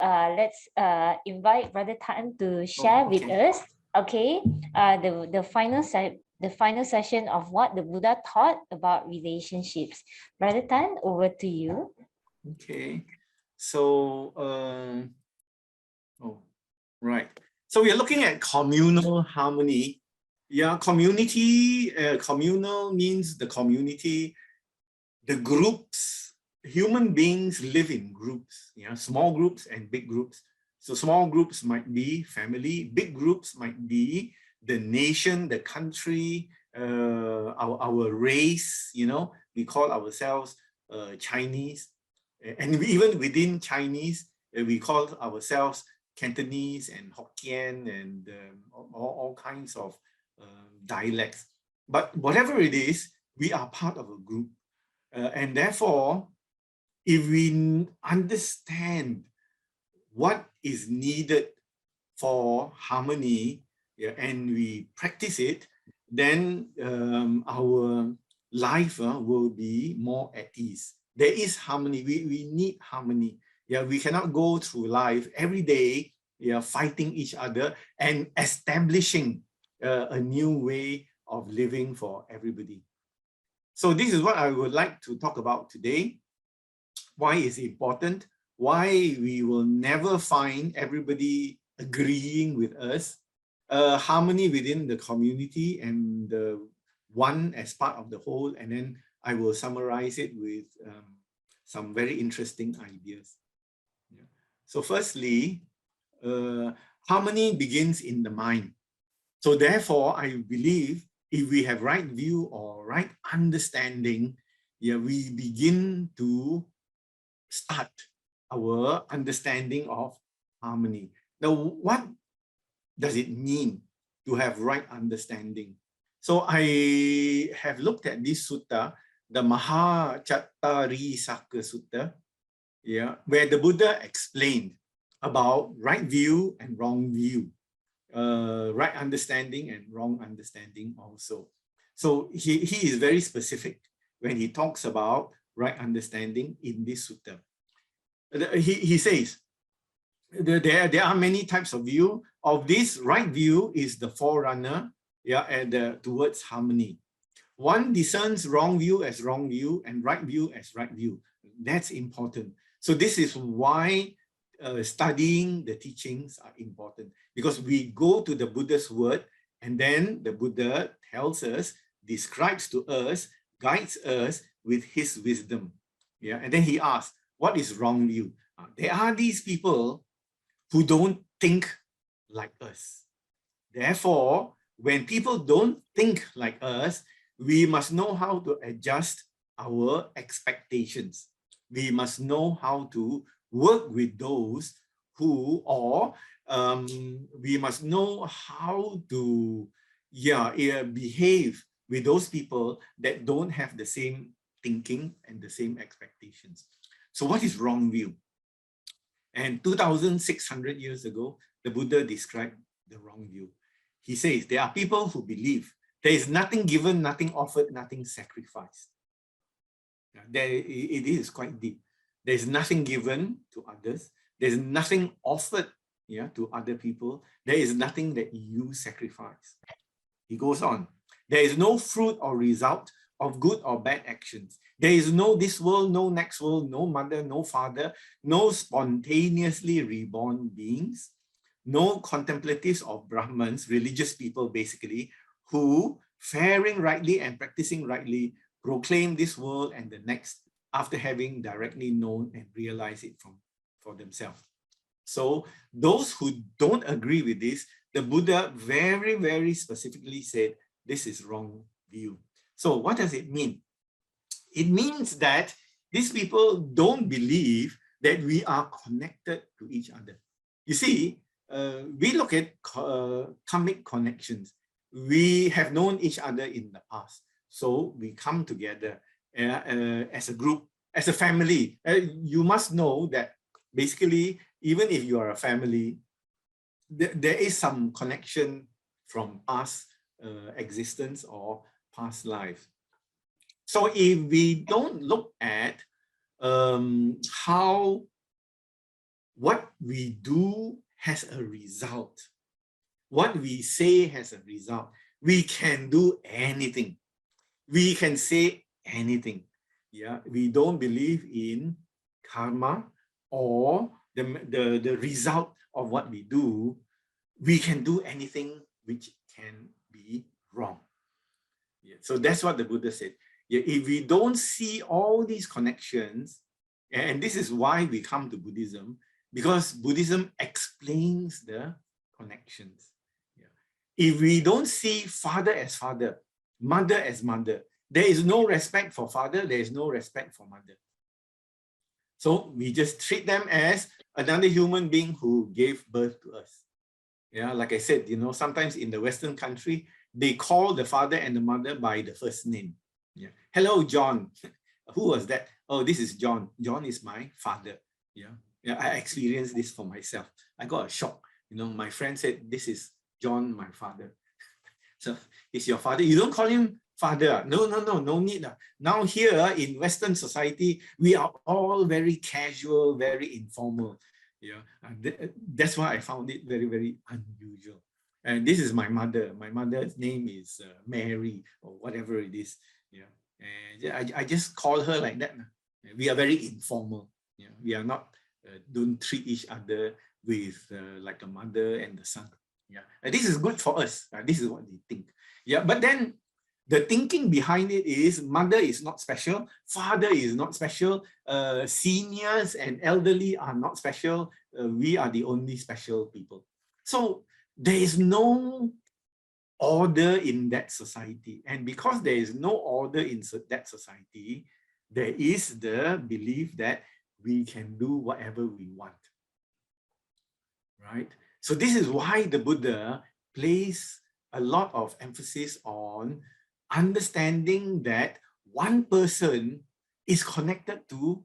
let's invite Brother Tan to share with us. Okay, the final session of what the Buddha taught about relationships. Brother Tan, over to you. Okay, so right. So we are looking at communal harmony. Yeah, community, communal means the community, the groups. Human beings live in groups, yeah, small groups and big groups. So small groups might be family, big groups might be the nation, the country, our race, you know, we call ourselves Chinese. And even within Chinese, we call ourselves Cantonese and Hokkien and all kinds of dialects. But whatever it is, we are part of a group. And therefore, if we understand what is needed for harmony, yeah, and we practice it, then our life will be more at ease. There is harmony. We need harmony. Yeah, we cannot go through life every day, yeah, fighting each other and establishing a new way of living for everybody. So this is what I would like to talk about today. Why is it important? Why we will never find everybody agreeing with us. Harmony within the community and the one as part of the whole. And then I will summarize it with some very interesting ideas. Yeah. So firstly, harmony begins in the mind. So therefore, I believe if we have right view or right understanding, yeah, we begin to start our understanding of harmony. Now, what does it mean to have right understanding? So I have looked at this sutta, the Mahachattarisaka Sutta, yeah, where the Buddha explained about right view and wrong view. Right understanding and wrong understanding also. So he is very specific when he talks about right understanding in this sutta. He says, there are many types of view. Of this, right view is the forerunner, yeah, and towards harmony. One discerns wrong view as wrong view and right view as right view. That's important. So this is why studying the teachings are important, because we go to the Buddha's word and then the Buddha tells us, describes to us, guides us with his wisdom. Yeah, and then he asks, what is wrong view? There are these people who don't think like us. Therefore, when people don't think like us, we must know how to adjust our expectations. We must know how to work with those who, or we must know how to behave with those people that don't have the same thinking and the same expectations. So what is wrong view? And 2,600 years ago, the Buddha described the wrong view. He says, there are people who believe there is nothing given, nothing offered, nothing sacrificed. It is quite deep. There is nothing given to others. There is nothing offered, yeah, to other people. There is nothing that you sacrifice. He goes on. There is no fruit or result of good or bad actions. There is no this world, no next world, no mother, no father, no spontaneously reborn beings, no contemplatives or Brahmins, religious people basically, who, faring rightly and practicing rightly, proclaim this world and the next after having directly known and realized it for themselves. So those who don't agree with this, the Buddha very, very specifically said, this is wrong view. So what does it mean? It means that these people don't believe that we are connected to each other. You see, we look at karmic connections. We have known each other in the past. So we come together as a group, as a family. You must know that basically, even if you are a family, there is some connection from past existence or past life. So if we don't look at how what we do has a result. What we say has a result. We can do anything. We can say anything. Yeah, we don't believe in karma or the result of what we do. We can do anything which can be wrong. Yeah, so that's what the Buddha said. Yeah, if we don't see all these connections, and this is why we come to Buddhism, because Buddhism explains the connections. Yeah. If we don't see father as father, mother as mother, there is no respect for father, there is no respect for mother. So we just treat them as another human being who gave birth to us. Yeah, like I said, you know, sometimes in the Western country, they call the father and the mother by the first name. Yeah. Hello, John. Who was that? Oh, this is John. John is my father. Yeah. Yeah, I experienced this for myself. I got a shock. You know, my friend said, this is John, my father. So it's your father. You don't call him father. No, no, no, no need. Now here in Western society, we are all very casual, very informal. Yeah, that's why I found it very, very unusual. And this is my mother. My mother's name is Mary or whatever it is. Yeah, and I just call her like that. We are very informal. Yeah, we are not don't treat each other with like a mother and the son. Yeah, and this is good for us. This is what they think. Yeah, but then the thinking behind it is mother is not special, father is not special, seniors and elderly are not special. We are the only special people. So there is no order in that society. And because there is no order in that society, there is the belief that we can do whatever we want. Right? So this is why the Buddha placed a lot of emphasis on understanding that one person is connected to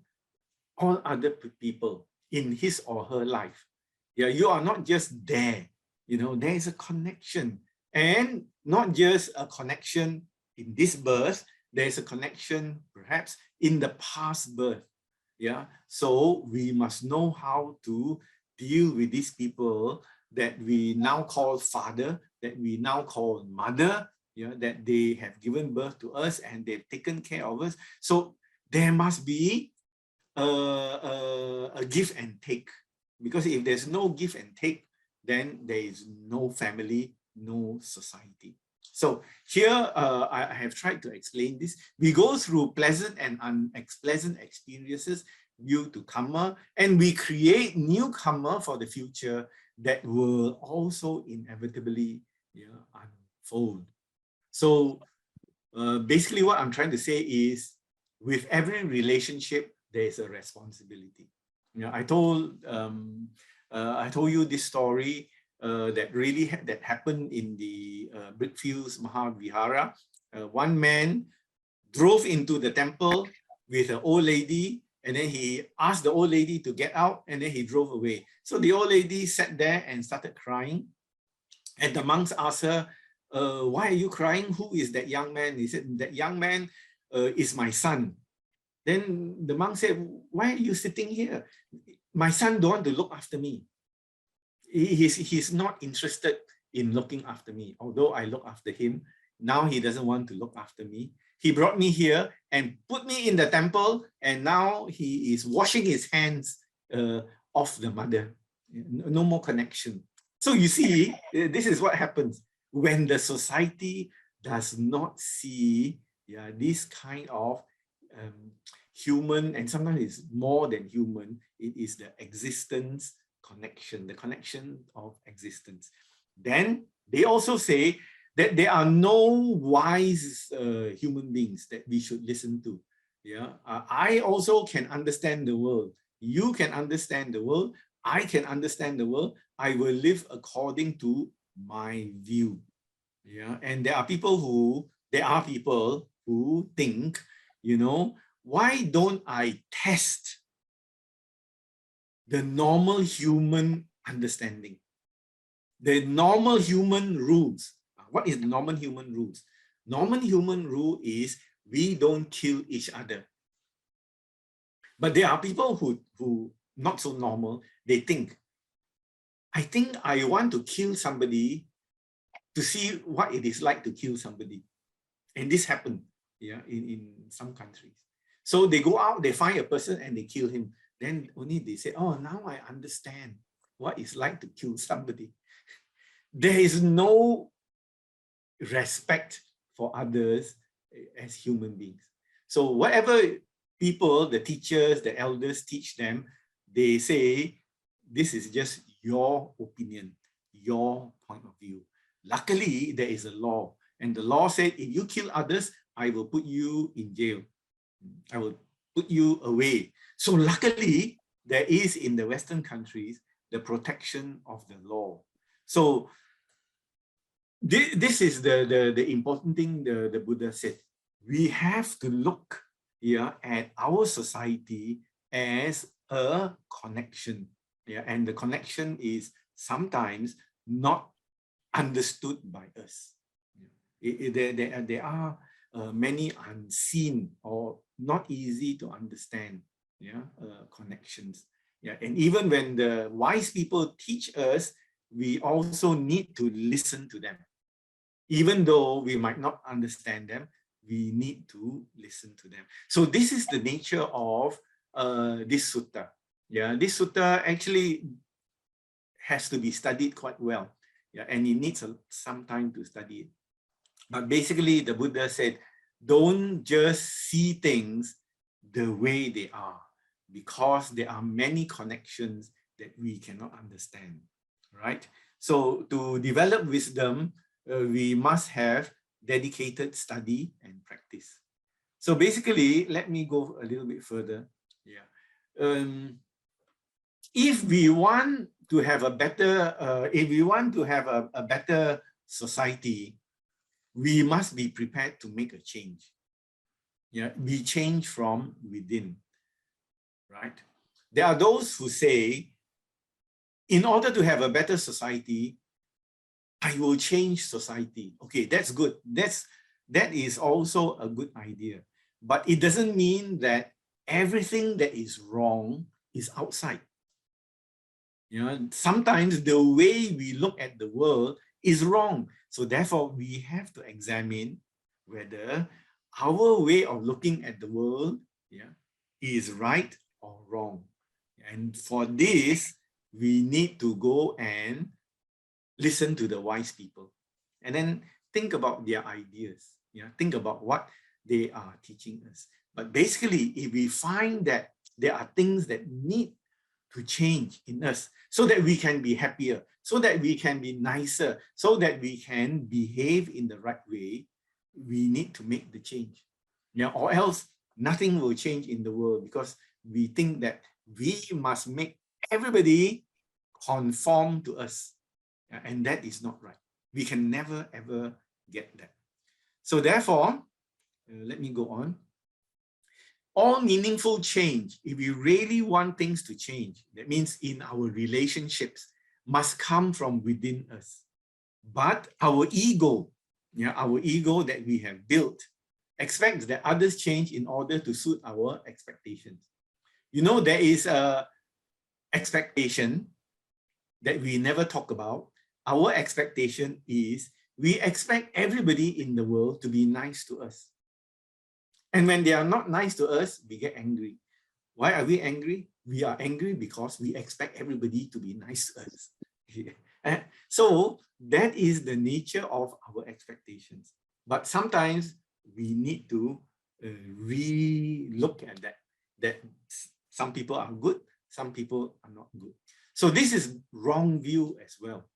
all other people in his or her life. Yeah, you are not just there. You know, there is a connection, and not just a connection in this birth. There is a connection perhaps in the past birth. Yeah, so we must know how to deal with these people that we now call father, that we now call mother, you know, that they have given birth to us and they've taken care of us. So there must be a give and take, because if there's no give and take, then there is no family, no society. So here I have tried to explain this. We go through pleasant and unpleasant experiences due to karma, and we create new karma for the future that will also inevitably unfold. So basically what I'm trying to say is, with every relationship, there is a responsibility. You know, I told you this story that really that happened in the Brickfields Vihara. One man drove into the temple with an old lady, and then he asked the old lady to get out, and then he drove away. So the old lady sat there and started crying, and the monks asked her, why are you crying? Who is that young man? He said, that young man is my son. Then the monk said, why are you sitting here? My son don't want to look after me. He's not interested in looking after me. Although I look after him, now he doesn't want to look after me. He brought me here and put me in the temple, and now he is washing his hands off the mother. No more connection. So you see, this is what happens when the society does not see this kind of human, and sometimes it's more than human, it is the existence connection, the connection of existence. Then they also say that there are no wise human beings that we should listen to. I also can understand the world. You can understand the world. I can understand the world. I will live according to my view. And there are people who think, why don't I test the normal human understanding, the normal human rules? What is the normal human rules? Normal human rule is we don't kill each other. But there are people who not so normal. They think, I think I want to kill somebody to see what it is like to kill somebody. And this happened, yeah, in some countries. So they go out, they find a person and they kill him. Then only they say, oh, now I understand what it's like to kill somebody. There is no respect for others as human beings. So whatever people, the teachers, the elders teach them, they say, this is just your opinion, your point of view. Luckily, there is a law. And the law said, if you kill others, I will put you in jail. I will put you away. So luckily, there is in the Western countries, the protection of the law. So this is the important thing the Buddha said. We have to look here at our society as a connection. Yeah, and the connection is sometimes not understood by us. There are many unseen or not easy to understand, yeah, connections. Yeah, and even when the wise people teach us, we also need to listen to them. Even though we might not understand them, we need to listen to them. So this is the nature of this sutta. Yeah, this sutta actually has to be studied quite well. Yeah, and it needs some time to study it. But basically, the Buddha said, don't just see things the way they are, because there are many connections that we cannot understand, right? So to develop wisdom, we must have dedicated study and practice. So basically, let me go a little bit further. Yeah. If we want to have a better, a better society, we must be prepared to make a change. Yeah, we change from within, right? There are those who say, in order to have a better society, I will change society. Okay, that's good. That is also a good idea. But it doesn't mean that everything that is wrong is outside. You know, sometimes the way we look at the world is wrong. So therefore, we have to examine whether our way of looking at the world, yeah, is right or wrong. And for this, we need to go and listen to the wise people and then think about their ideas. Yeah, think about what they are teaching us. But basically, if we find that there are things that need to change in us so that we can be happier, so that we can be nicer, so that we can behave in the right way, we need to make the change. Yeah, or else nothing will change in the world, because we think that we must make everybody conform to us. And that is not right. We can never ever get that. So therefore, let me go on. All meaningful change, if we really want things to change, that means in our relationships, must come from within us. But our ego, yeah, our ego that we have built, expects that others change in order to suit our expectations. You know, there is a expectation that we never talk about. Our expectation is we expect everybody in the world to be nice to us. And when they are not nice to us, we get angry. Why are we angry? We are angry because we expect everybody to be nice to us. So that is the nature of our expectations. But sometimes we need to re-look at that some people are good, some people are not good. So this is wrong view as well.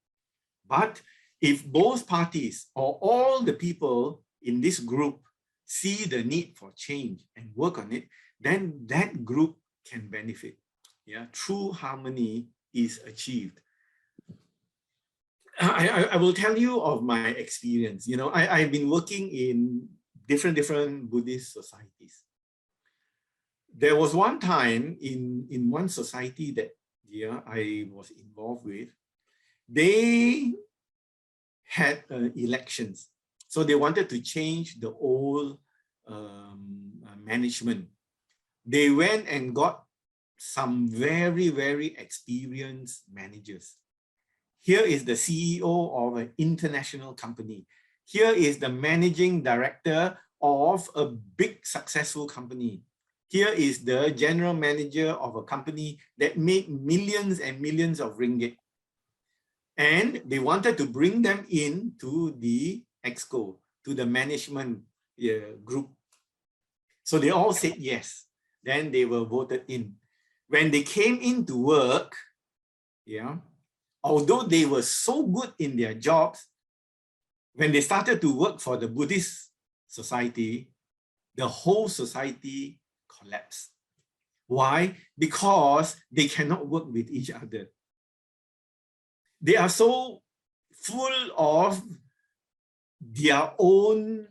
But if both parties or all the people in this group see the need for change and work on it, then that group can benefit. Yeah, true harmony is achieved. I will tell you of my experience. You know, I've been working in different Buddhist societies. There was one time in one society that I was involved with, they had elections. So they wanted to change the old management. They went and got some very, very experienced managers. Here is the CEO of an international company. Here is the managing director of a big successful company. Here is the general manager of a company that made millions and millions of ringgit. And they wanted to bring them in to the exco, to the management group. So they all said yes. Then they were voted in. When they came into work, although they were so good in their jobs, when they started to work for the Buddhist society, the whole society collapsed. Why? Because they cannot work with each other. They are so full of their own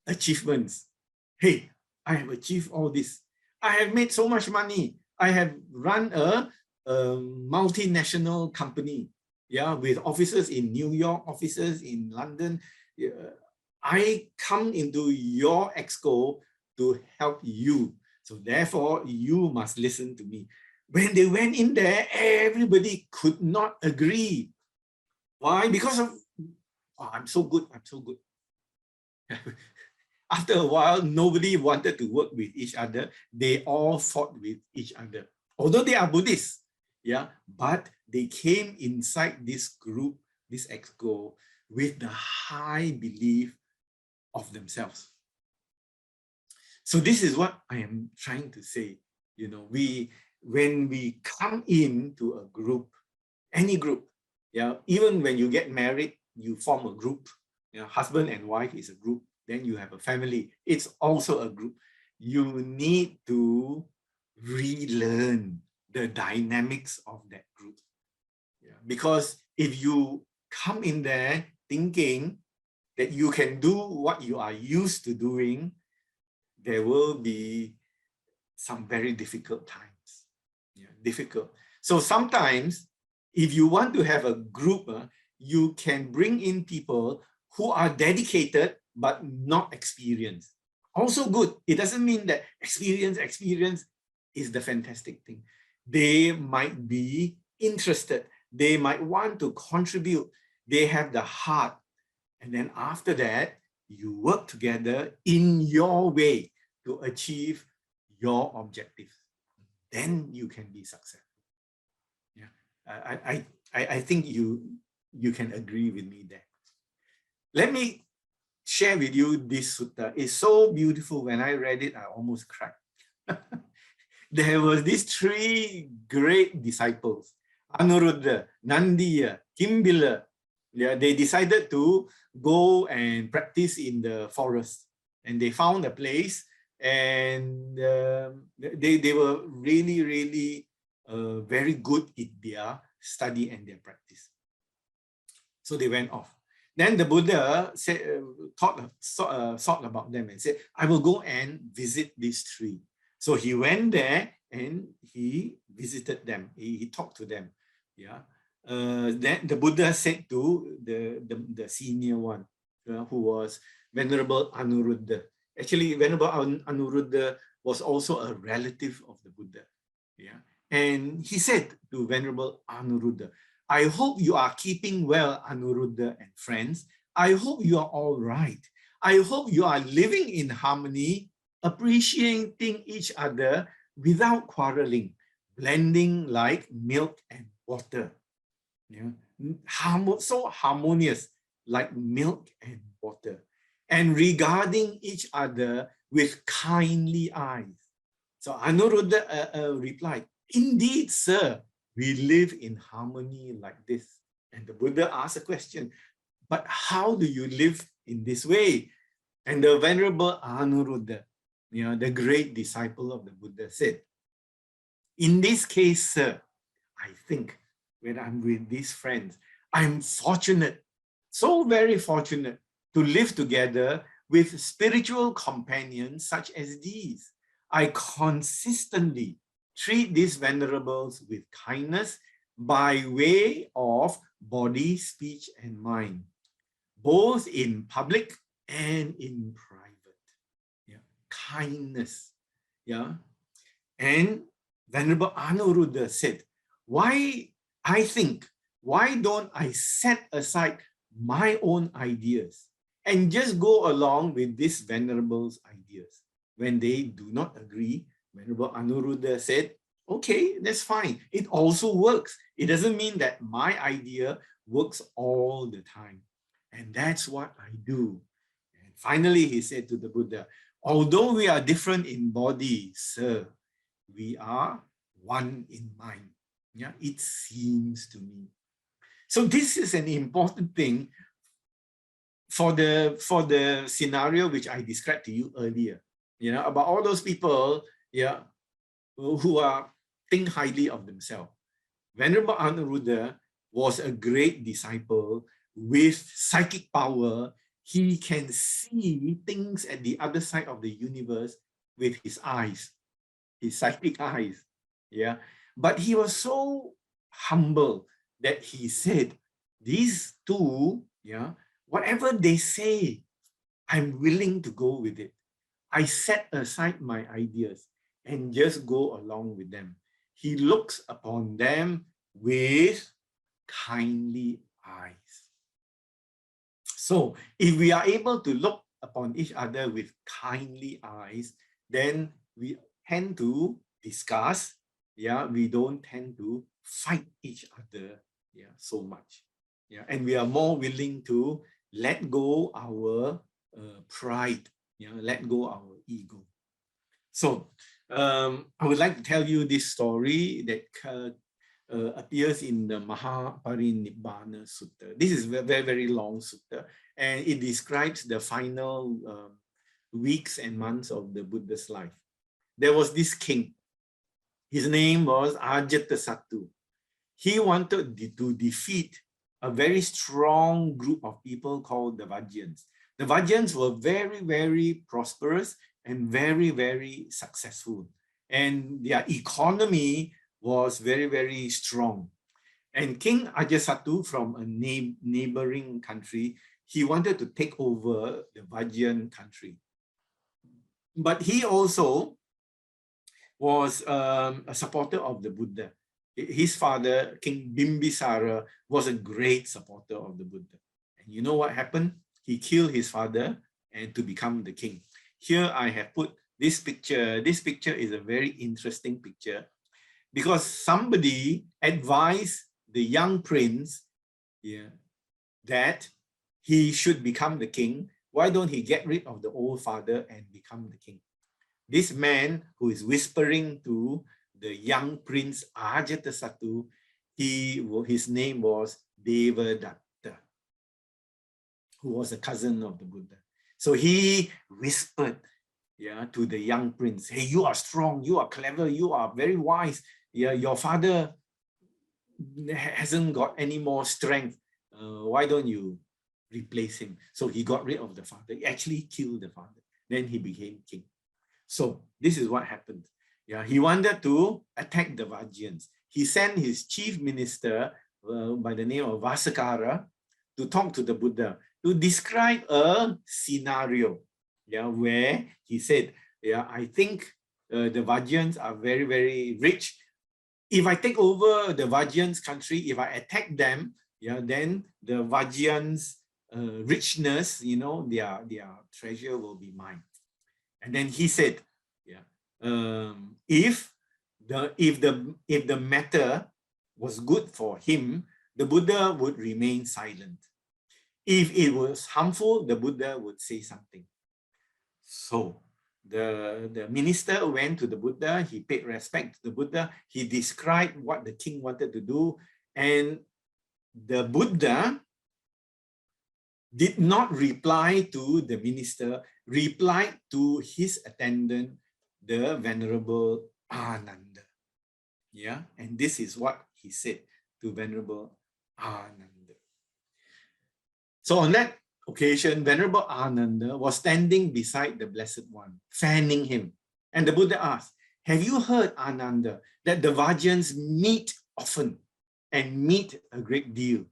achievements. Hey, I have achieved all this. I have made so much money. I have run a multinational company, with offices in New York, offices in London. I come into your exco to help you. So therefore, you must listen to me. When they went in there, everybody could not agree. Why? Because of, oh, I'm so good, I'm so good. After a while, nobody wanted to work with each other. They all fought with each other. Although they are Buddhists, but they came inside this group, this exco, with the high belief of themselves. So this is what I am trying to say. When we come into a group, any group, even when you get married, you form a group. Husband and wife is a group. Then you have a family. It's also a group. You need to relearn the dynamics of that group. Because if you come in there thinking that you can do what you are used to doing, there will be some very difficult times. Difficult. So sometimes, if you want to have a group, you can bring in people who are dedicated but not experienced. Also good. It doesn't mean that experience is the fantastic thing. They might be interested. They might want to contribute. They have the heart. And then after that, you work together in your way to achieve your objectives. Then you can be successful. I think you can agree with me there. Let me share with you this sutta. It's so beautiful. When I read it, I almost cried. There was these three great disciples, Anuruddha, Nandiya, Kimbila. They decided to go and practice in the forest. And they found a place, and they were really, really very good in their study and their practice. So they went off. Then the Buddha said, thought about them and said, I will go and visit these three. So he went there and he visited them. He talked to them. Then the Buddha said to the senior one, who was Venerable Anuruddha. Actually, Venerable Anuruddha was also a relative of the Buddha. And he said to Venerable Anuruddha, I hope you are keeping well, Anuruddha and friends. I hope you are all right. I hope you are living in harmony, appreciating each other without quarreling, blending like milk and water. So harmonious like milk and water, and regarding each other with kindly eyes. So Anuruddha replied, indeed, sir, we live in harmony like this. And the Buddha asked a question, but how do you live in this way? And the Venerable Anuruddha, the great disciple of the Buddha, said, in this case, sir, I think when I'm with these friends, I'm fortunate, so very fortunate, to live together with spiritual companions such as these. I consistently treat these venerables with kindness by way of body, speech, and mind, both in public and in private. Kindness. And Venerable Anuruddha said, why don't I set aside my own ideas and just go along with this Venerable's ideas? When they do not agree, Venerable Anuruddha said, okay, that's fine. It also works. It doesn't mean that my idea works all the time. And that's what I do. And finally, he said to the Buddha, although we are different in body, sir, we are one in mind. Yeah, it seems to me. So this is an important thing for the scenario which I described to you earlier. You know, about all those people, yeah, who are think highly of themselves. Venerable Anuruddha was a great disciple with psychic power. He can see things at the other side of the universe with his eyes, his psychic eyes. Yeah. But he was so humble that he said, these two, yeah, whatever they say, I'm willing to go with it. I set aside my ideas and just go along with them. He looks upon them with kindly eyes. So if we are able to look upon each other with kindly eyes, then we tend to discuss, yeah, we don't tend to fight each other, yeah, so much. Yeah, and we are more willing to let go our pride, yeah, let go our ego. So I would like to tell you this story that appears in the Mahaparinibbana Sutta. This is a very, very long sutta, and it describes the final weeks and months of the Buddha's life. There was this king. His name was Ajatasattu. He wanted to defeat a very strong group of people called the Vajjayans. The Vajjayans were very, very prosperous and very, very successful. And their economy was very, very strong. And King Ajatasattu from a neighboring country, he wanted to take over the Vajjayan country. But he also was a supporter of the Buddha. His father, King Bimbisara, was a great supporter of the Buddha. And you know what happened? He killed his father and to become the king. Here I have put this picture. This picture is a very interesting picture because somebody advised the young prince, yeah, that he should become the king. Why don't he get rid of the old father and become the king? This man who is whispering to the young prince Ajatasattu, his name was Devadatta, who was a cousin of the Buddha. So he whispered, yeah, to the young prince, hey, you are strong, you are clever, you are very wise. Yeah, your father hasn't got any more strength. Why don't you replace him? So he got rid of the father. He actually killed the father. Then he became king. So this is what happened. Yeah, he wanted to attack the Vajjayans. He sent his chief minister by the name of Vasakara to talk to the Buddha, to describe a scenario, yeah, where he said, yeah, I think the Vajjayans are very, very rich. If I take over the Vajjayans' country, if I attack them, yeah, then the Vajjayans' richness, you know, their treasure will be mine. And then he said, yeah, if the matter was good for him, the Buddha would remain silent. If it was harmful, the Buddha would say something. So the minister went to the Buddha, he paid respect to the Buddha, he described what the king wanted to do, and the Buddha did not reply to the minister, replied to his attendant, the Venerable Ananda. Yeah, and this is what he said to Venerable Ananda. So on that occasion, Venerable Ananda was standing beside the Blessed One, fanning him. And the Buddha asked, have you heard, Ananda, that the Vajjayans meet often and meet a great deal?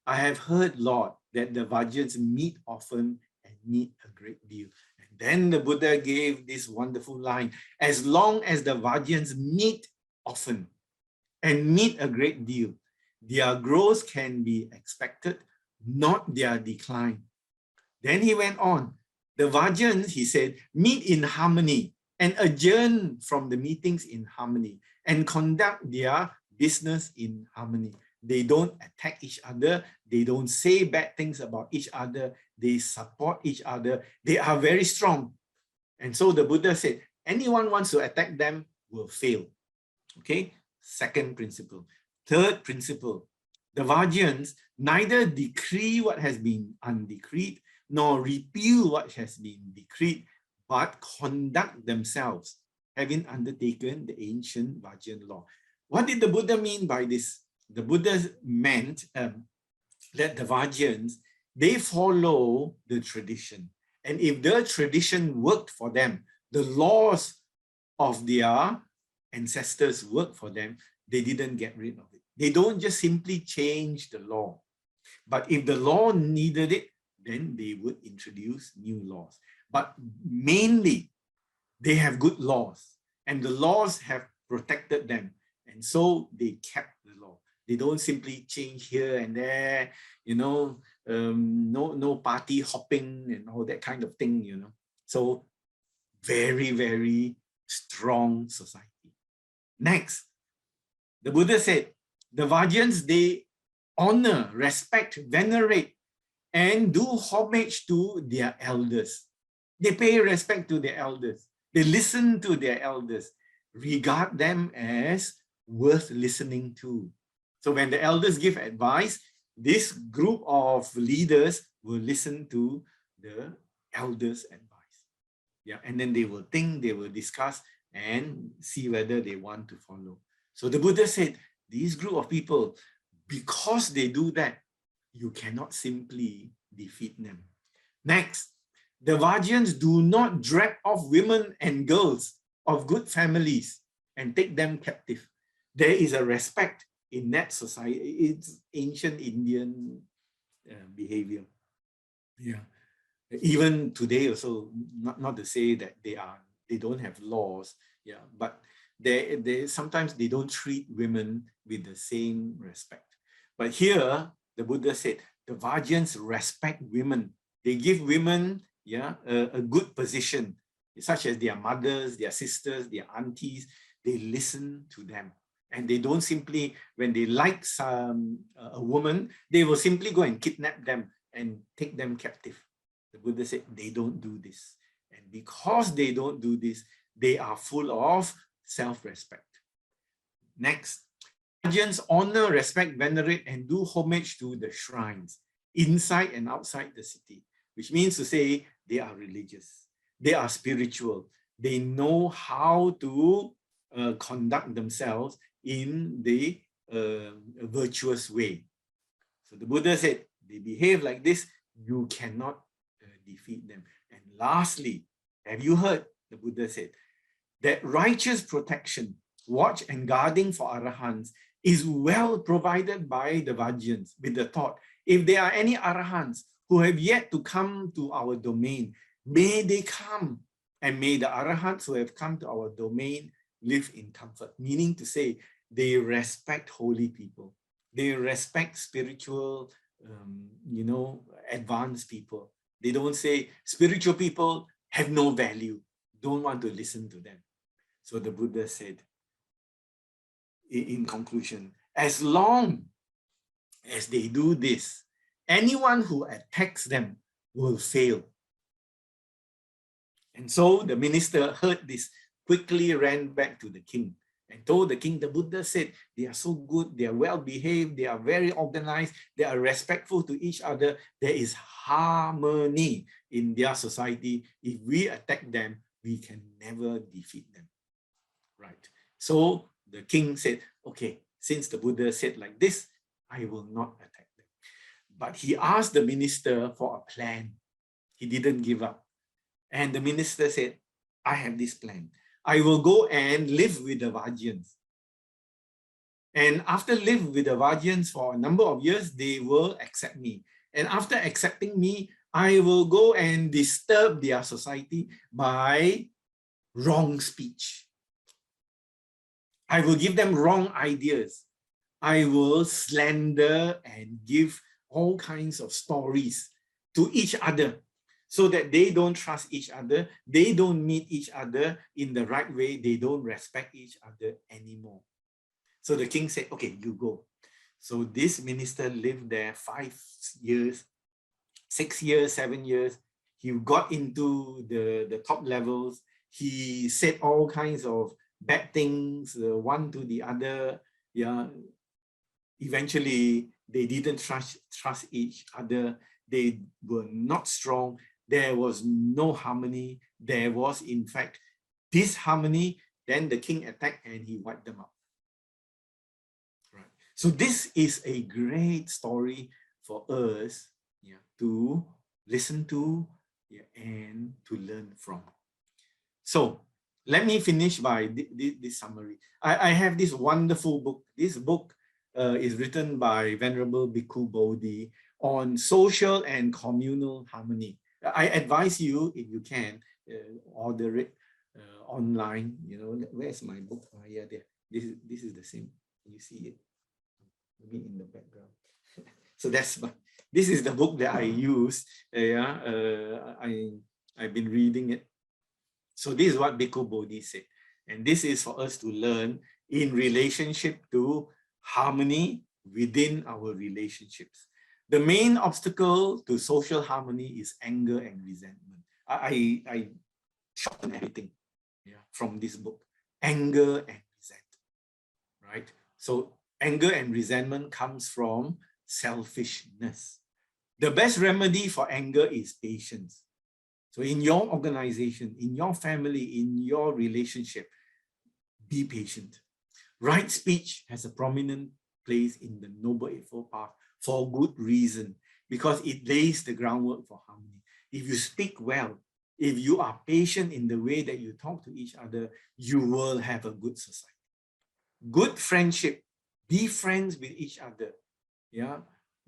I have heard, Lord, that the Vajjayans meet often and meet a great deal. And then the Buddha gave this wonderful line, as long as the Vajjayans meet often and meet a great deal. Their growth can be expected, not their decline. Then he went on. The Vajans, he said, meet in harmony and adjourn from the meetings in harmony and conduct their business in harmony. They don't attack each other. They don't say bad things about each other. They support each other. They are very strong. And so the Buddha said, anyone wants to attack them will fail. Okay, second principle. Third principle, the Vajans neither decree what has been undecreed, nor repeal what has been decreed, but conduct themselves, having undertaken the ancient Vajan law. What did the Buddha mean by this? The Buddha meant that the Vajans, they follow the tradition. And if the tradition worked for them, the laws of their ancestors worked for them, they didn't get rid of it. They don't just simply change the law. But if the law needed it, then they would introduce new laws. But mainly, they have good laws, and the laws have protected them. And so they kept the law. They don't simply change here and there, you know, no party hopping and all that kind of thing, you know. So very, very strong society. Next, the Buddha said, the Vajans, they honor, respect, venerate, and do homage to their elders. They pay respect to their elders. They listen to their elders, regard them as worth listening to. So when the elders give advice, this group of leaders will listen to the elders' advice. Yeah, and then they will think, they will discuss, and see whether they want to follow. So the Buddha said, these group of people, because they do that, you cannot simply defeat them. Next, the Vajans do not drag off women and girls of good families and take them captive. There is a respect in that society. It's ancient Indian behavior. Yeah. Even today also, not to say that they don't have laws, yeah, but they sometimes they don't treat women with the same respect. But here, the Buddha said, the Vajans respect women. They give women, yeah, a good position, such as their mothers, their sisters, their aunties. They listen to them. And they don't simply, when they like a woman, they will simply go and kidnap them and take them captive. The Buddha said they don't do this. And because they don't do this, they are full of self-respect. Next, Vajans honor, respect, venerate, and do homage to the shrines inside and outside the city, which means to say they are religious, they are spiritual, they know how to conduct themselves in the virtuous way. So the Buddha said, they behave like this, you cannot defeat them. And lastly, have you heard, the Buddha said, that righteous protection, watch and guarding for Arahants is well provided by the Vajans with the thought, if there are any Arahants who have yet to come to our domain, may they come, and may the Arahants who have come to our domain live in comfort. Meaning to say, they respect holy people. They respect spiritual, advanced people. They don't say spiritual people have no value. Don't want to listen to them. So the Buddha said, in conclusion, as long as they do this, anyone who attacks them will fail. And so the minister heard this, quickly ran back to the king and told the king, the Buddha said, they are so good, they are well behaved, they are very organized, they are respectful to each other. There is harmony in their society. If we attack them, we can never defeat them. Right. So the king said, okay, since the Buddha said like this, I will not attack them. But he asked the minister for a plan. He didn't give up. And the minister said, I have this plan. I will go and live with the Vajans. And after living with the Vajans for a number of years, they will accept me. And after accepting me, I will go and disturb their society by wrong speech. I will give them wrong ideas. I will slander and give all kinds of stories to each other so that they don't trust each other. They don't meet each other in the right way. They don't respect each other anymore. So the king said, okay, you go. So this minister lived there 5 years, 6 years, 7 years. He got into the top levels. He said all kinds of bad things, one to the other. Yeah. Eventually, they didn't trust each other. They were not strong. There was no harmony. There was, in fact, disharmony. Then the king attacked and he wiped them out. Right. So this is a great story for us, yeah, to listen to, yeah, and to learn from. So let me finish by this summary. I have this wonderful book. This book is written by Venerable Bhikkhu Bodhi on social and communal harmony. I advise you, if you can, order it online. You know, where's my book? Oh, yeah, there. This is the same. You see it? Maybe in the background. So this is the book that I use. I've been reading it. So this is what Bhikkhu Bodhi said. And this is for us to learn in relationship to harmony within our relationships. The main obstacle to social harmony is anger and resentment. I shorten everything, yeah, from this book. Anger and resentment, right? So anger and resentment comes from selfishness. The best remedy for anger is patience. So in your organization, in your family, in your relationship, be patient. Right speech has a prominent place in the Noble Eightfold Path for good reason, because it lays the groundwork for harmony. If you speak well, if you are patient in the way that you talk to each other, you will have a good society. Good friendship, be friends with each other, yeah,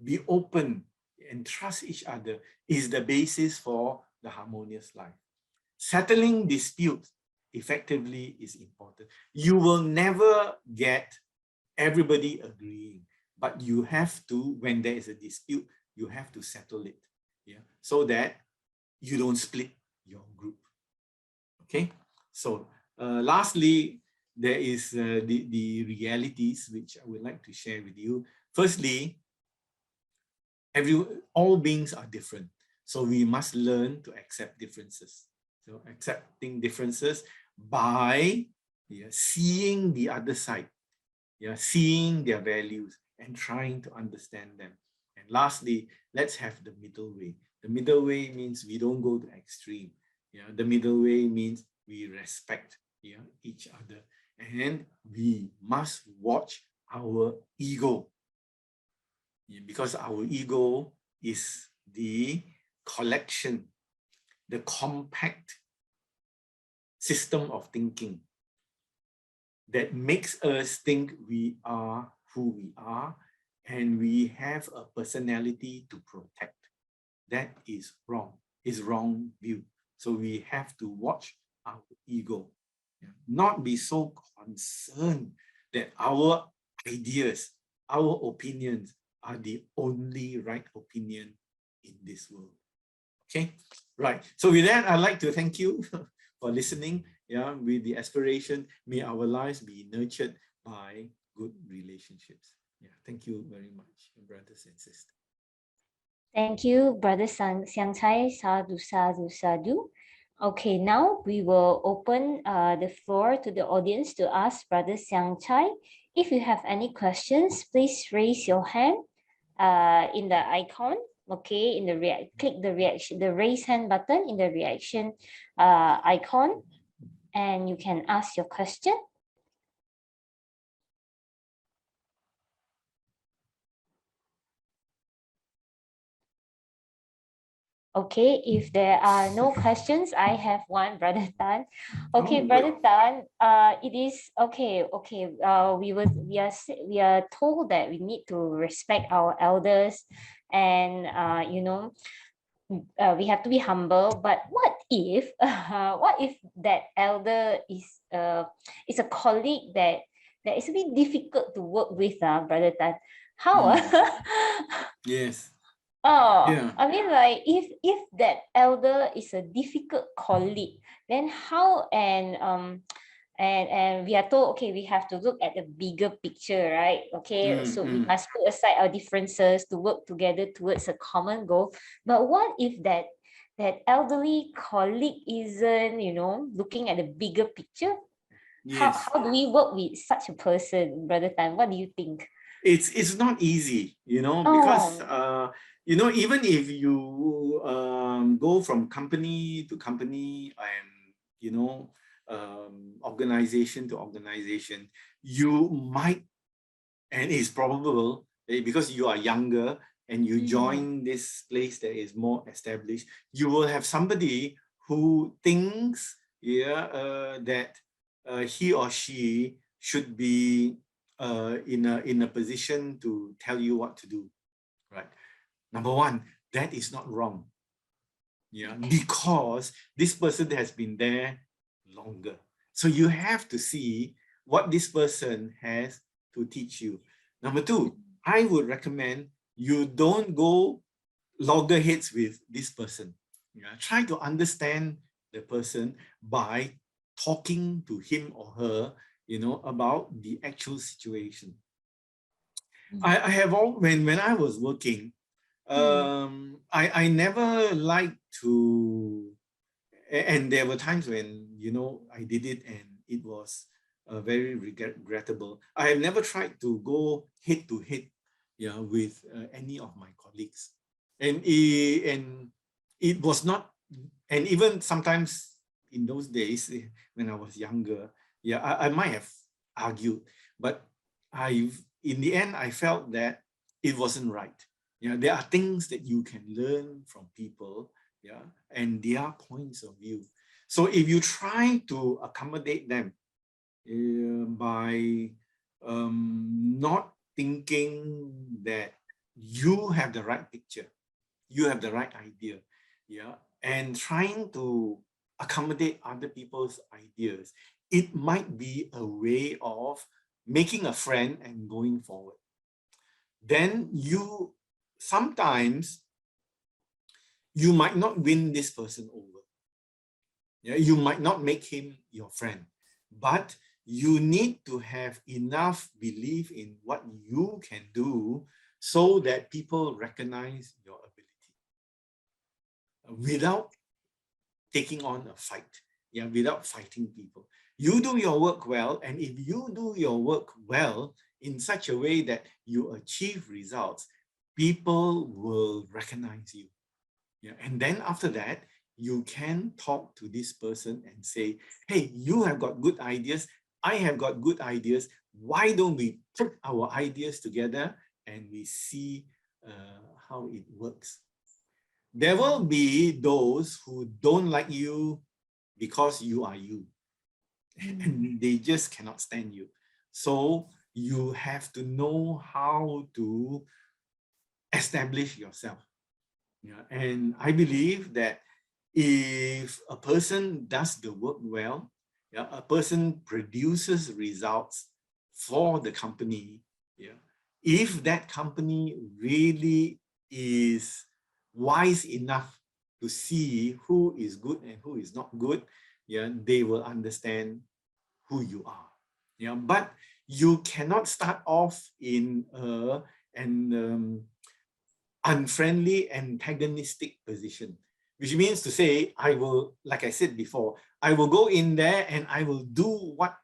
be open and trust each other is the basis for the harmonious life. Settling disputes effectively is important. You will never get everybody agreeing, but you have to, when there is a dispute, you have to settle it, yeah, so that you don't split your group. Okay, so lastly, there is the realities which I would like to share with you. Firstly, all beings are different. So we must learn to accept differences. So accepting differences by, yeah, seeing the other side, yeah, seeing their values and trying to understand them. And lastly, let's have the middle way. The middle way means we don't go to extreme. Yeah, the middle way means we respect, yeah, each other, and we must watch our ego. Yeah, because our ego is the collection, the compact system of thinking that makes us think we are who we are, and we have a personality to protect. That is wrong, is wrong view. So we have to watch our ego, yeah, not be so concerned that our ideas, our opinions are the only right opinion in this world. Okay, right. So with that, I'd like to thank you for listening. Yeah, with the aspiration, may our lives be nurtured by good relationships. Yeah, thank you very much, brothers and sisters. Thank you, Brother Siang Chye. Sadhu, sadhu, sadhu. Okay, now we will open the floor to the audience to ask Brother Siang Chye. If you have any questions, please raise your hand in the icon. Okay, in the click the raise hand button in the reaction icon, and you can ask your question. Okay, if there are no questions, I have one, Brother Tan. Okay, Brother Tan, it is okay. Okay, we are told that we need to respect our elders, and we have to be humble. But what if that elder is a colleague that that it's a bit difficult to work with, Brother Tan. How? Yes. Oh, Yeah. I mean, like, if that elder is a difficult colleague, then how? And we are told, okay, we have to look at the bigger picture, right? Okay, so we must put aside our differences to work together towards a common goal. But what if that elderly colleague isn't, looking at the bigger picture? Yes. How do we work with such a person, Brother Tan? What do you think? It's not easy, because Oh, even if you go from company to company and organization to organization, you might, and it's probable because you are younger and you join this place that is more established, you will have somebody who thinks, that he or she should be in a position to tell you what to do, right? Number one, that is not wrong, because this person has been there longer. So you have to see what this person has to teach you. Number two, I would recommend you don't go loggerheads with this person. Try to understand the person by talking to him or her, about the actual situation. I have all when I was working, I never liked to, and there were times when I did it and it was very regrettable. I have never tried to go head to head, with any of my colleagues, and it was not, and even sometimes in those days when I was younger, I might have argued, but in the end I felt that it wasn't right. There are things that you can learn from people, and their points of view. So if you try to accommodate them by not thinking that you have the right picture, you have the right idea, and trying to accommodate other people's ideas, it might be a way of making a friend and going forward. Then sometimes you might not win this person over. You might not make him your friend, but you need to have enough belief in what you can do so that people recognize your ability without taking on a fight, without fighting people. You do your work well, and if you do your work well in such a way that you achieve results, people will recognize you. And then after that, you can talk to this person and say, hey, you have got good ideas, I have got good ideas. Why don't we put our ideas together and we see how it works? There will be those who don't like you because you are you, and they just cannot stand you. So you have to know how to establish yourself. And I believe that if a person does the work well, a person produces results for the company, if that company really is wise enough to see who is good and who is not good, they will understand who you are. But you cannot start off in an unfriendly, antagonistic position, which means to say, I will, like I said before, I will go in there and I will do what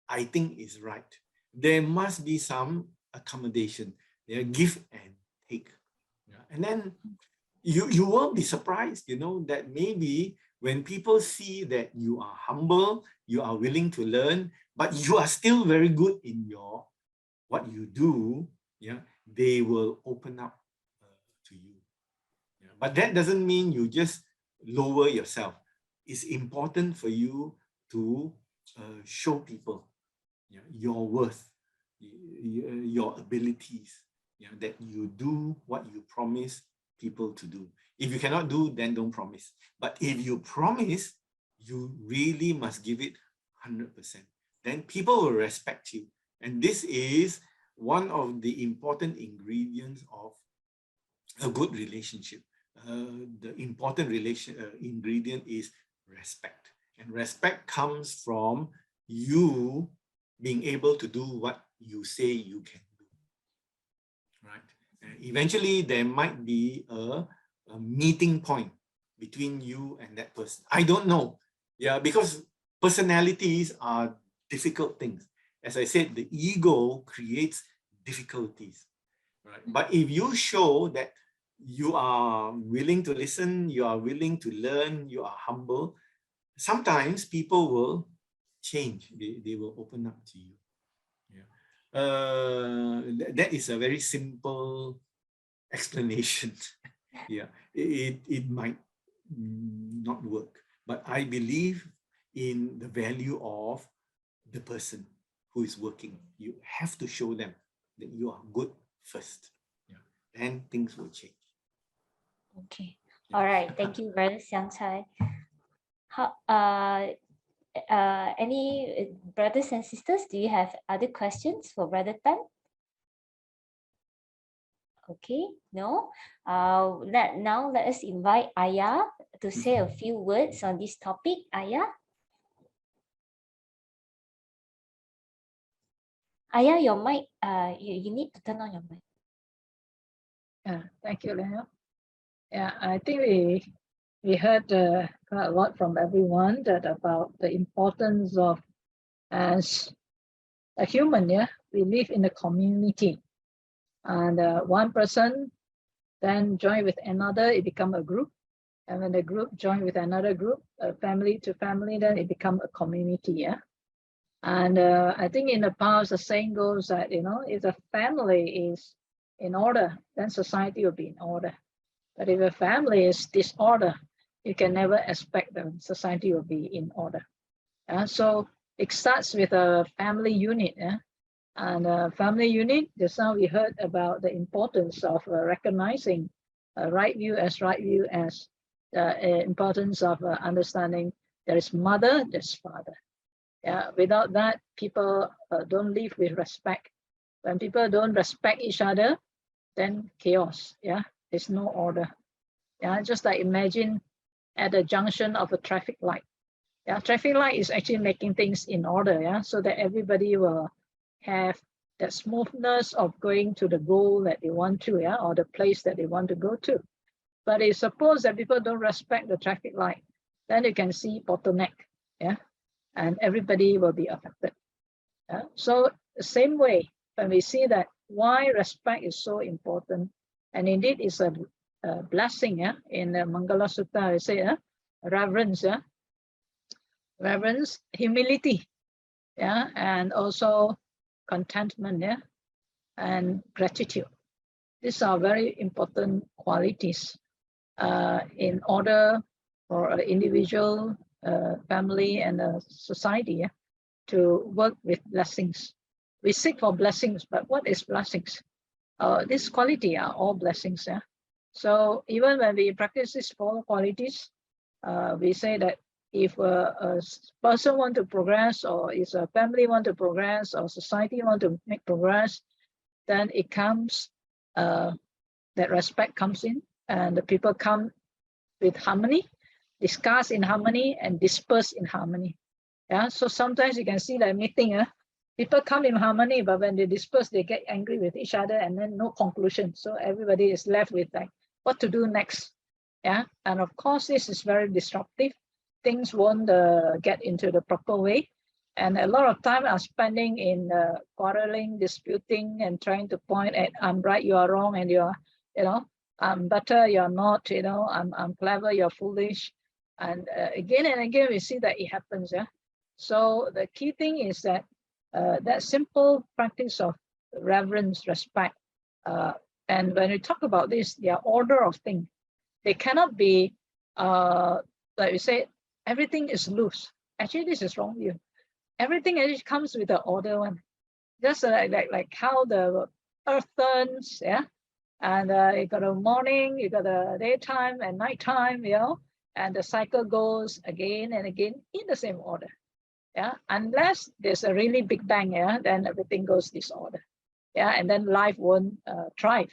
I think is right. There must be some accommodation, give and take. And then you will be surprised, that maybe when people see that you are humble, you are willing to learn, but you are still very good in what you do, they will open up to you. But that doesn't mean you just lower yourself. It's important for you to show people your worth, your abilities, that you do what you promise people to do. If you cannot do, then don't promise. But if you promise, you really must give it 100%. Then people will respect you. And this is one of the important ingredients of a good relationship. The important ingredient is respect. And respect comes from you being able to do what you say you can do. Right? And eventually, there might be a meeting point between you and that person. I don't know. Yeah, because personalities are difficult things. As I said, the ego creates difficulties. Right? But if you show that you are willing to listen, you are willing to learn, you are humble, sometimes people will change. They will open up to you. Yeah. That is a very simple explanation. Yeah, it might not work, but I believe in the value of the person who is working. You have to show them that you are good first. Yeah. Then things will change. Okay. All right. Thank you, Brother Siang. How, any brothers and sisters, do you have other questions for Brother Tan? Okay, no. Now let us invite Ayah to say a few words on this topic. Ayah? Ayah, your mic, you need to turn on your mic. Yeah, thank you, Leo. Yeah, I think we heard quite a lot from everyone about the importance of, as a human, yeah, we live in a community, and one person then join with another, it become a group, and when the group join with another group, family to family, then it become a community, yeah. And I think in the past, the saying goes that, if the family is in order, then society will be in order. But if a family is disorder, you can never expect the society will be in order. So it starts with a family unit. And a family unit, just now we heard about the importance of recognizing right view as the importance of understanding there is mother, there's father. Yeah, without that, people don't live with respect. When people don't respect each other, then chaos. Yeah, there's no order. Yeah, just like imagine at the junction of a traffic light. Yeah, traffic light is actually making things in order. Yeah, so that everybody will have that smoothness of going to the goal that they want to. Yeah, or the place that they want to go to. But if suppose that people don't respect the traffic light, then you can see bottleneck. Yeah, and everybody will be affected. Yeah? So the same way, when we see that why respect is so important, and indeed it's a blessing. Yeah? In the Mangala Sutta, I say reverence, reverence, humility, yeah, and also contentment, yeah, and gratitude. These are very important qualities in order for an individual, family, and a society, yeah, to work with blessings. We seek for blessings, but what is blessings? This quality are all blessings. Yeah. So even when we practice these 4 qualities, we say that if a person want to progress, or if a family want to progress, or society want to make progress, then it comes, that respect comes in, and the people come with harmony, discuss in harmony, and disperse in harmony. Yeah, so sometimes you can see that meeting, people come in harmony, but when they disperse, they get angry with each other, and then no conclusion. So everybody is left with like what to do next. Yeah, and of course this is very disruptive. Things won't get into the proper way, and a lot of time are spending in quarreling, disputing, and trying to point at I'm right, you are wrong, and you're, I'm better, you're not, I'm clever, you're foolish, and again and again we see that it happens. Yeah. So the key thing is that that simple practice of reverence, respect, and when we talk about this, their order of things, they cannot be, like we say, everything is loose. Actually, this is wrong view. Everything actually comes with the order one. Just like how the earth turns, yeah, and you got a morning, you got a daytime and nighttime, and the cycle goes again and again in the same order. Yeah, unless there's a really big bang, yeah, then everything goes disorder. Yeah, and then life won't thrive.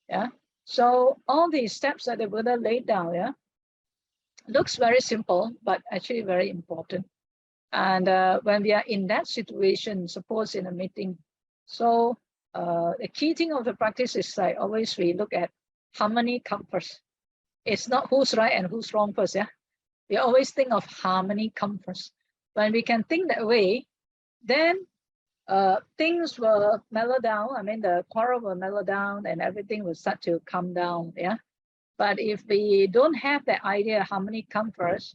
Yeah, so all these steps that the Buddha laid down, yeah, looks very simple, but actually very important. And when we are in that situation, suppose in a meeting, so the key thing of the practice is like always we look at harmony come first. It's not who's right and who's wrong first, yeah. We always think of harmony come first. When we can think that way, then things will mellow down. I mean, the quarrel will mellow down and everything will start to calm down, yeah. But if we don't have that idea, harmony come first,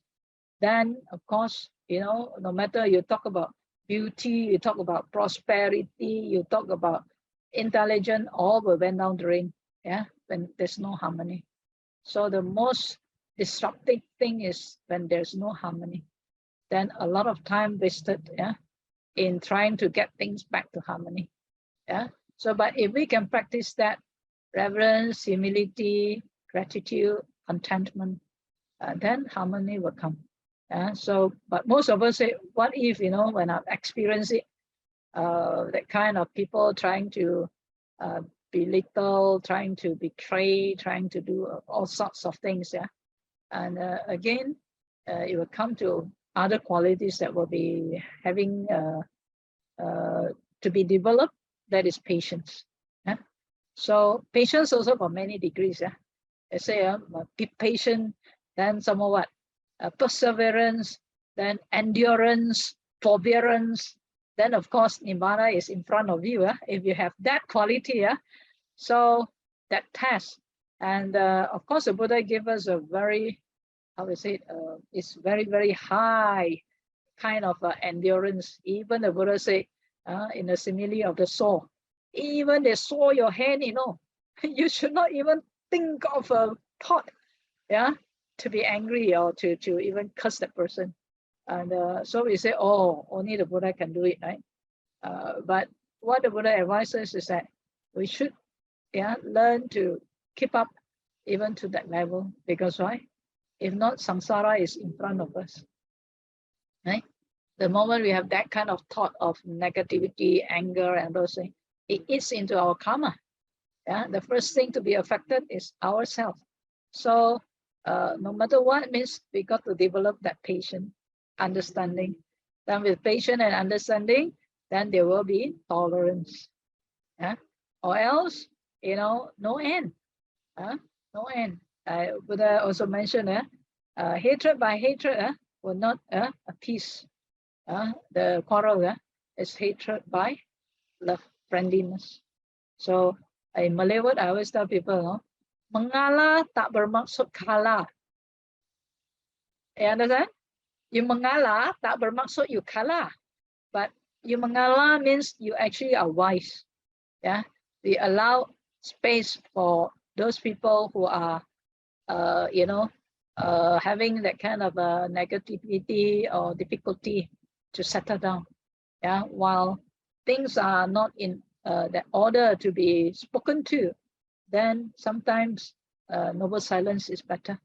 then of course, you know, no matter you talk about beauty, you talk about prosperity, you talk about intelligence, all will went down the drain, yeah, when there's no harmony. So the most disruptive thing is when there's no harmony, then a lot of time wasted, yeah, in trying to get things back to harmony, yeah. So, but if we can practice that reverence, humility, gratitude, contentment, then harmony will come. So, but most of us say, what if, you know, when I've experienced it, that kind of people trying to belittle, trying to betray, trying to do all sorts of things, yeah. And again, it will come to other qualities that will be having to be developed, that is patience. Yeah? So patience also for many degrees. Yeah? They say be patient, then some more what? Perseverance, then endurance, forbearance. Then of course, Nirvana is in front of you. If you have that quality, yeah. So that test. And of course, the Buddha gave us a very, how we say it, it's very, very high kind of endurance. Even the Buddha said in the simile of the saw, even they saw your hand, you know, you should not even think of a thought, yeah, to be angry or to even curse that person. And so we say, oh, only the Buddha can do it, right? But what the Buddha advises is that we should, yeah, learn to keep up even to that level, because why? If not, samsara is in front of us, right? The moment we have that kind of thought of negativity, anger, and those things, it eats into our karma. Yeah, the first thing to be affected is ourselves. So no matter what, means we got to develop that patience, understanding. Then with patience and understanding, then there will be tolerance. Yeah, or else, you know, no end. No end. Buddha also mentioned, hatred by hatred will not appease. The quarrel is hatred by love, friendliness. So in Malay word, I always tell people, mengalah tak bermaksud kalah. You understand? You mengalah tak bermaksud you kalah, but you mengalah means you actually are wise. Yeah, we allow space for those people who are, you know, having that kind of negativity or difficulty to settle down. Yeah, while things are not in that order to be spoken to, then sometimes noble silence is better,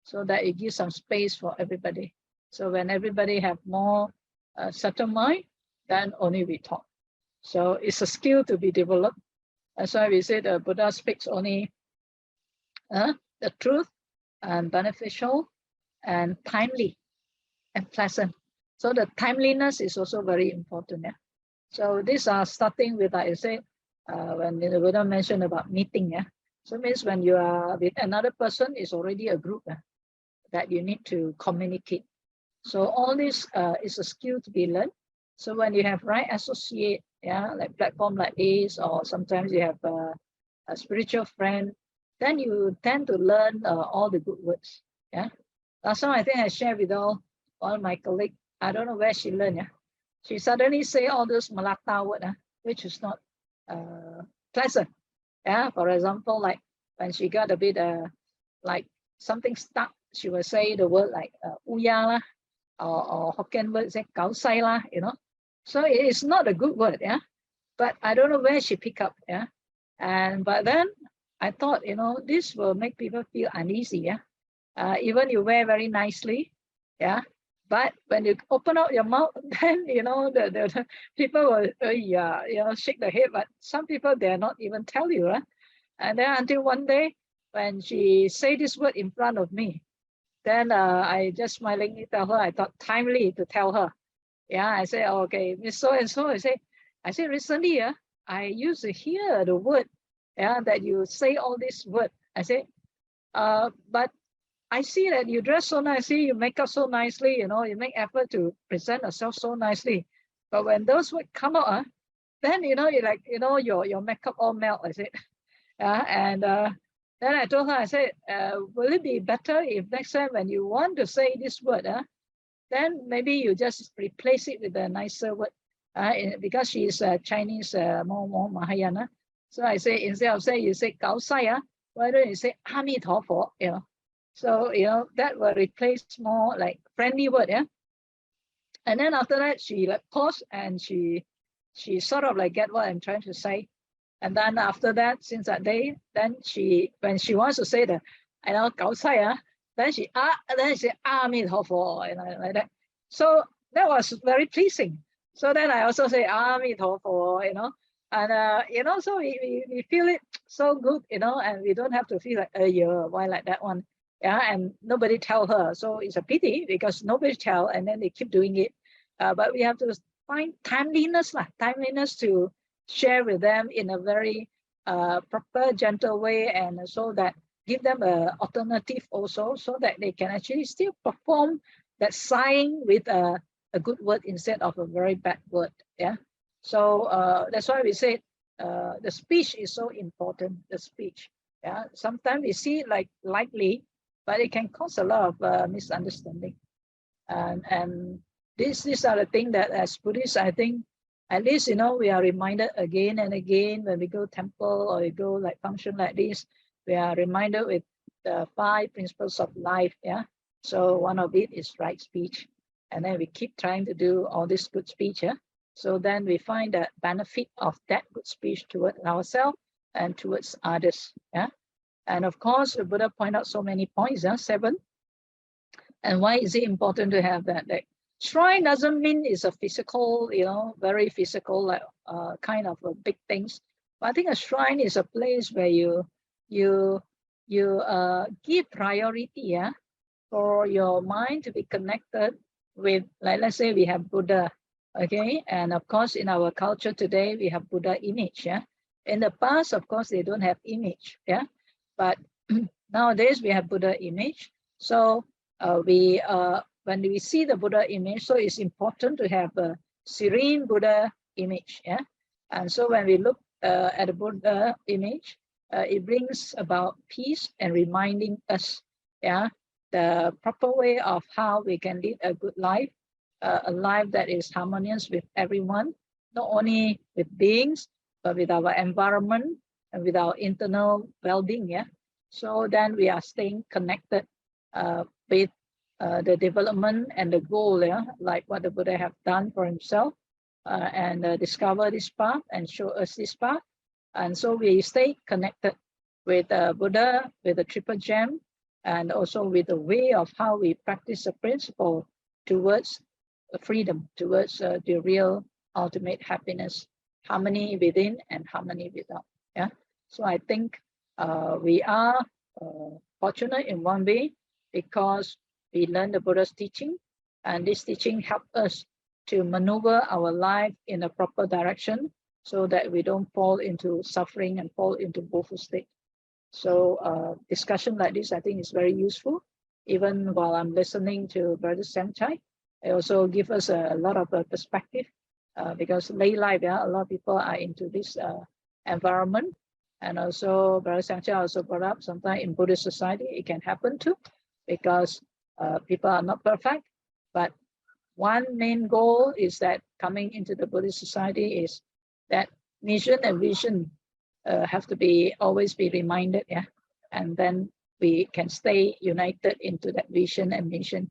so that it gives some space for everybody. So when everybody have more settled mind, then only we talk. So it's a skill to be developed. That's why we say the Buddha speaks only the truth and beneficial and timely and pleasant. So the timeliness is also very important. Yeah. So these are starting with, like I said, when the Buddha mentioned about meeting. Yeah. So it means when you are with another person, it's already a group that you need to communicate. So all this is a skill to be learned. So when you have right associate, yeah, like platform like this, or sometimes you have a spiritual friend, then you tend to learn all the good words. Yeah. Last time I think I shared with all my colleagues. I don't know where she learned. Yeah. She suddenly say all those Malacca words, which is not pleasant. Yeah. For example, like when she got a bit like something stuck, she will say the word like uya lah, or Hokkien word say gao sai lah, you know. So it is not a good word, yeah. But I don't know where she picked up, yeah. But then I thought, you know, this will make people feel uneasy, yeah. Even you wear very nicely, yeah, But when you open up your mouth, then the people will shake their head. But some people dare not even tell you, right? And then until one day when she say this word in front of me, then I just smilingly tell her. I thought timely to tell her. Yeah, I say, okay, Miss So and So. I say recently, I used to hear the word, that you say all this word. I say, but I see that you dress so nicely, you make up so nicely, you make effort to present yourself so nicely. But when those words come out, then you like your makeup all melt. I said, and then I told her, I said, will it be better if next time when you want to say this word, then maybe you just replace it with a nicer word, because she is Chinese, more Mahayana. So I say, instead of saying you say Gao Sai, why don't you say Ami Tofo, So, that will replace more like friendly word, And then after that, she like paused and she sort of like get what I'm trying to say. And then after that, since that day, then when she wants to say the, Gao Sai, then she mi to fo, like that. So that was very pleasing. So then I also say mi to fo, and so we feel it so good, and we don't have to feel like, why like that one, and nobody tell her. So it's a pity because nobody tell, and then they keep doing it. But we have to find timeliness to share with them in a very proper, gentle way, and so that give them an alternative also, so that they can actually still perform that sighing with a good word instead of a very bad word. So that's why we say the speech is so important. The speech. Sometimes we see it like lightly, but it can cause a lot of misunderstanding. And these are the things that as Buddhists, I think, at least, we are reminded again and again when we go temple or we go like function like this, we are reminded with the 5 principles of life. So one of it is right speech. And then we keep trying to do all this good speech. So then we find the benefit of that good speech towards ourselves and towards others. And of course, the Buddha pointed out so many points, 7. And why is it important to have that? Like, shrine doesn't mean it's a physical, very physical, like kind of big things. But I think a shrine is a place where you give priority, for your mind to be connected with, like, let's say we have Buddha, okay, and of course in our culture today we have Buddha image. In the past, of course, they don't have image, but nowadays we have Buddha image. So when we see the Buddha image, so it's important to have a serene Buddha image. And so when we look at the Buddha image, it brings about peace and reminding us, the proper way of how we can lead a good life, a life that is harmonious with everyone, not only with beings, but with our environment and with our internal well-being. So then we are staying connected with the development and the goal, like what the Buddha have done for himself, and discover this path and show us this path. And so we stay connected with Buddha, with the Triple Gem, and also with the way of how we practice the principle towards freedom, towards the real ultimate happiness, harmony within and harmony without. So I think we are fortunate in one way because we learn the Buddha's teaching, and this teaching helps us to maneuver our life in a proper direction so that we don't fall into suffering and fall into woeful state. So discussion like this, I think, is very useful. Even while I'm listening to Brother Siang, it also gives us a lot of perspective because lay life, a lot of people are into this environment. And also Brother Siang also brought up sometimes in Buddhist society, it can happen too, because people are not perfect. But one main goal is that coming into the Buddhist society is that mission and vision have to be always be reminded, and then we can stay united into that vision and mission.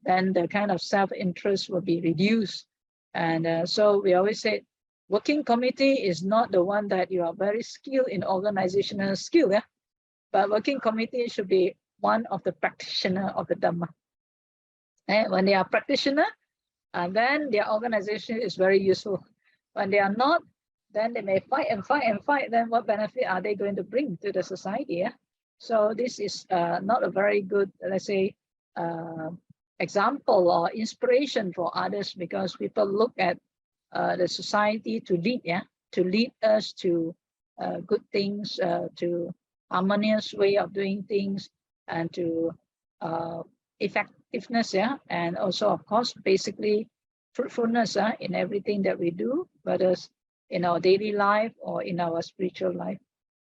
Then the kind of self-interest will be reduced. And so we always say, working committee is not the one that you are very skilled in organizational skill, but working committee should be one of the practitioner of the Dhamma. When they are practitioner, then their organization is very useful. When they are not, then they may fight and fight and fight. Then what benefit are they going to bring to the society? Yeah? So this is not a very good, let's say, example or inspiration for others, because people look at the society to lead, to lead us to good things, to harmonious way of doing things, and to effectiveness, and also, of course, basically fruitfulness in everything that we do, whether in our daily life or in our spiritual life.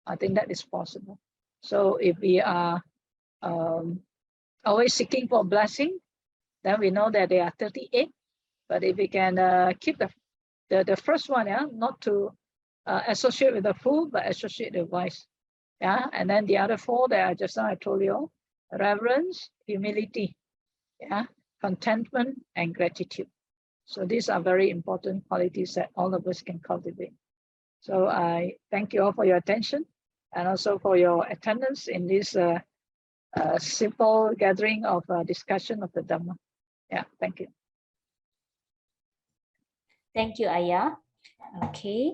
I think that is possible. So if we are always seeking for blessing, then we know that there are 38. But if we can keep the first one, not to associate with the fool, but associate with wise. And then the other 4 that just now I told you, reverence, humility, contentment, and gratitude. So these are very important qualities that all of us can cultivate. So I thank you all for your attention, and also for your attendance in this simple gathering of discussion of the Dhamma. Thank you. Thank you, Ayah. Okay.